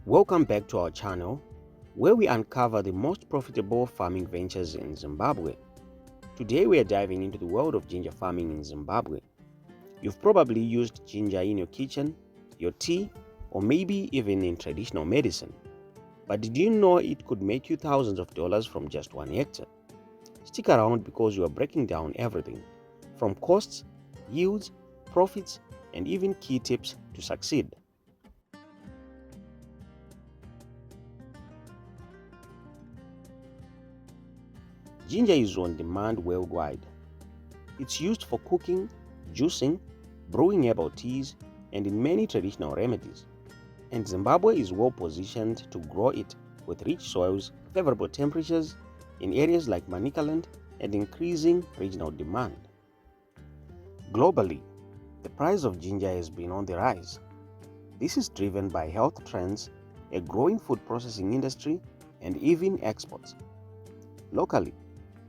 Welcome back to our channel, where we uncover the most profitable farming ventures in Zimbabwe. Today we are diving into the world of ginger farming in Zimbabwe. You've probably used ginger in your kitchen, your tea, or maybe even in traditional medicine. But did you know it could make you thousands of dollars from just 1 hectare? Stick around because we are breaking down everything, from costs, yields, profits, and even key tips to succeed. Ginger is on demand worldwide. It's used for cooking, juicing, brewing herbal teas, and in many traditional remedies. And Zimbabwe is well positioned to grow it with rich soils, favorable temperatures in areas like Manicaland, and increasing regional demand. Globally, the price of ginger has been on the rise. This is driven by health trends, a growing food processing industry, and even exports. Locally,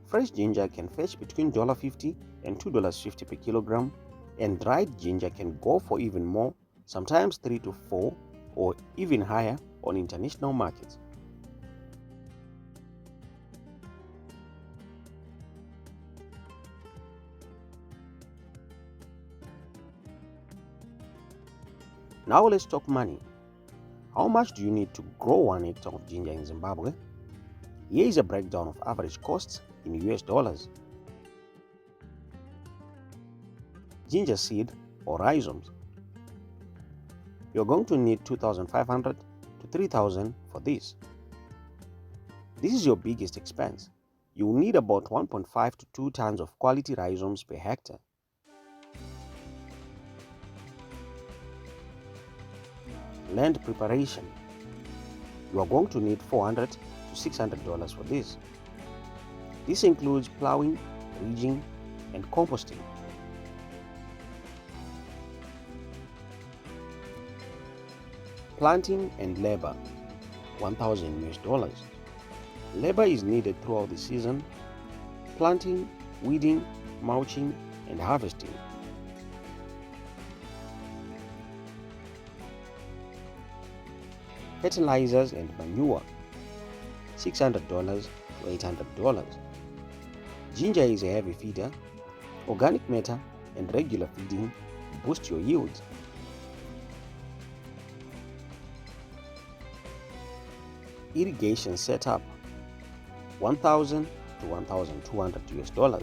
fresh ginger can fetch between $1.50 and $2.50 per kilogram, and dried ginger can go for even more, sometimes 3 to 4 or even higher on international markets. Now let's talk money. How much do you need to grow 1 hectare of ginger in Zimbabwe? Here is a breakdown of average costs in US dollars. Ginger seed or rhizomes. You're going to need 2,500 to 3,000 for this. This is your biggest expense. You will need about 1.5 to 2 tons of quality rhizomes per hectare. Land preparation. You are going to need $400 to $600 for this. This includes plowing, ridging, and composting. Planting and labor, $1,000. Labor is needed throughout the season: planting, weeding, mulching, and harvesting. Fertilizers and manure, $600 to $800. Ginger is a heavy feeder. Organic matter and regular feeding boost your yields. Irrigation setup, $1,000 to $1,200.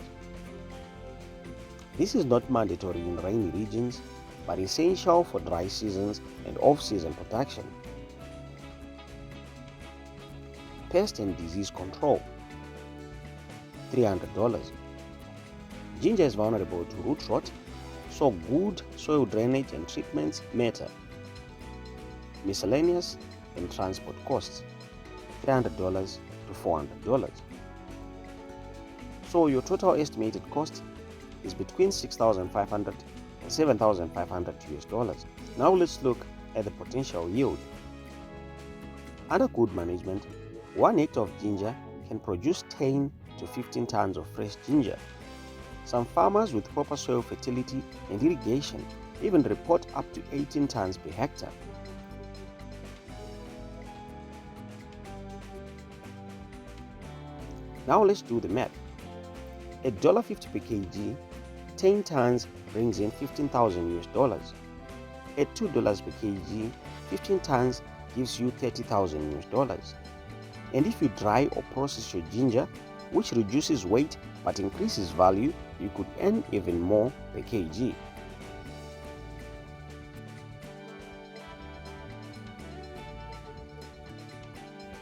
This is not mandatory in rainy regions, but essential for dry seasons and off-season protection. Pest and disease control, $300. Ginger is vulnerable to root rot, so good soil drainage and treatments matter. Miscellaneous and transport costs, $300 to $400. So your total estimated cost is between $6,500 and $7,500. Now let's look at the potential yield. Under good management, 1 hectare of ginger can produce 10 to 15 tons of fresh ginger. Some farmers with proper soil fertility and irrigation even report up to 18 tons per hectare. Now let's do the math. At $1.50 per kg, 10 tons brings in $15,000. At $2 per kg, 15 tons gives you $30,000. And if you dry or process your ginger, which reduces weight but increases value, you could earn even more per kg.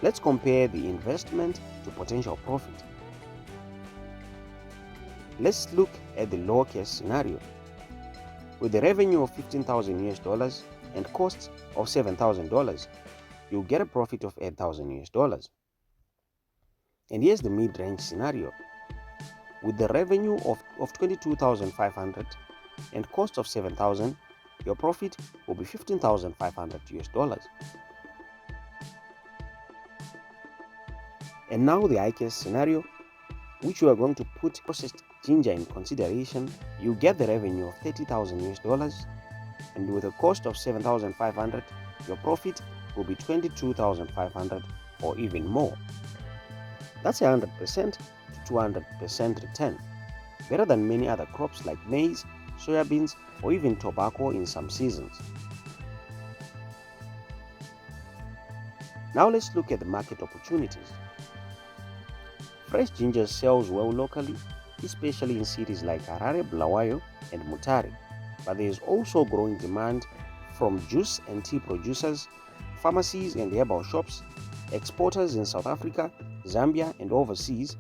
Let's compare the investment to potential profit. Let's look at the low case scenario. With the revenue of $15,000 and costs of $7,000, you'll get a profit of $8,000. And here's the mid-range scenario. With the revenue of $22,500 and cost of $7,000, your profit will be $15,500. And now the high case scenario, which we are going to put processed ginger in consideration. You get the revenue of $30,000, and with a cost of $7,500, your profit will be 22,500 or even more. That's 100% to 200% return, better than many other crops like maize, soybeans, or even tobacco in some seasons. Now let's look at the market opportunities. Fresh ginger sells well locally, especially in cities like Harare, Bulawayo, and Mutare, but there is also growing demand from juice and tea producers, pharmacies and herbal shops, exporters in South Africa, Zambia, and overseas.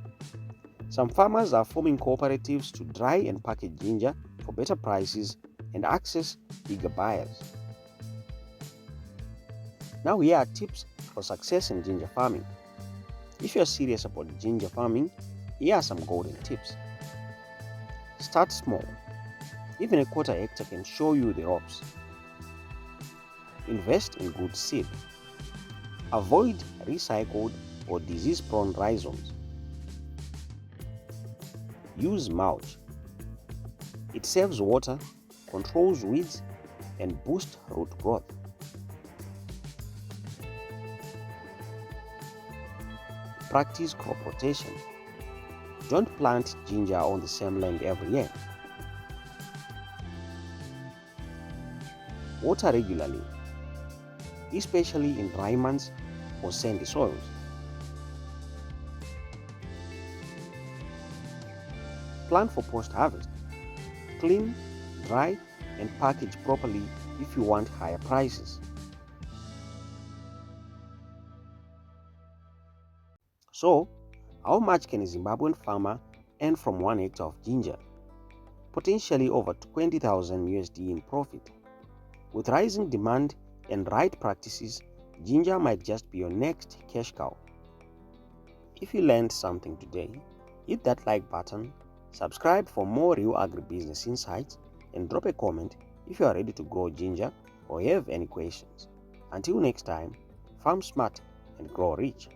Some farmers are forming cooperatives to dry and package ginger for better prices and access bigger buyers. Now here are tips for success in ginger farming. If you're serious about ginger farming, here are some golden tips. Start small. Even a quarter hectare can show you the ropes. Invest in good seed. Avoid recycled or disease-prone rhizomes. Use mulch. It saves water, controls weeds, and boosts root growth. Practice crop rotation. Don't plant ginger on the same land every year. Water regularly, especially in dry months or sandy soils. Plan for post-harvest. Clean, dry, and package properly if you want higher prices. So, how much can a Zimbabwean farmer earn from 1 hectare of ginger? Potentially over 20,000 USD in profit. With rising demand and right practices, ginger might just be your next cash cow. If you learned something today, hit that like button, subscribe for more real agribusiness insights, and drop a comment if you are ready to grow ginger or have any questions. Until next time, farm smart and grow rich.